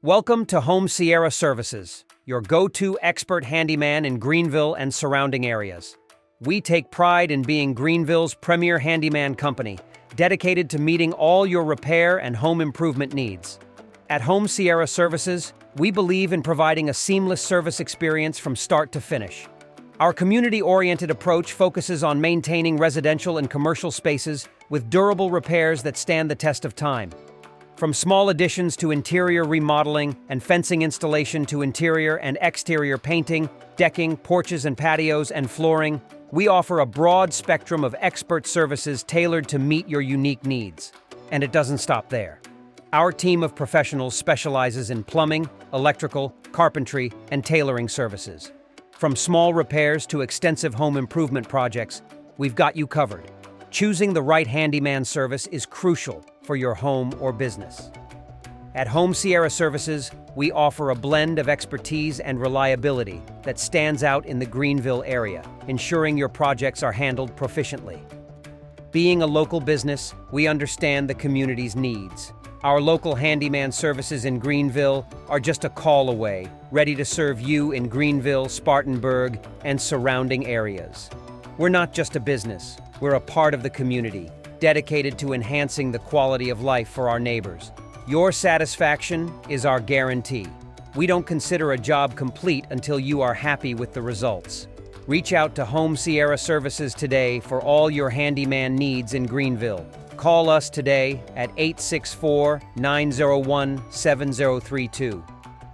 Welcome to Home Sierra Services, your go-to expert handyman in Greenville and surrounding areas. We take pride in being Greenville's premier handyman company, dedicated to meeting all your repair and home improvement needs. At Home Sierra Services, we believe in providing a seamless service experience from start to finish. Our community-oriented approach focuses on maintaining residential and commercial spaces with durable repairs that stand the test of time. From small additions to interior remodeling and fencing installation to interior and exterior painting, decking, porches and patios, and flooring, we offer a broad spectrum of expert services tailored to meet your unique needs. And it doesn't stop there. Our team of professionals specializes in plumbing, electrical, carpentry, and tailoring services. From small repairs to extensive home improvement projects, we've got you covered. Choosing the right handyman service is crucial for your home or business. At Home Sierra Services, we offer a blend of expertise and reliability that stands out in the Greenville area, ensuring your projects are handled proficiently. Being a local business, we understand the community's needs. Our local handyman services in Greenville are just a call away, ready to serve you in Greenville, Spartanburg, and surrounding areas. We're not just a business, we're a part of the community, dedicated to enhancing the quality of life for our neighbors. Your satisfaction is our guarantee. We don't consider a job complete until you are happy with the results. Reach out to Home Sierra Services today for all your handyman needs in Greenville. Call us today at 864-901-7032.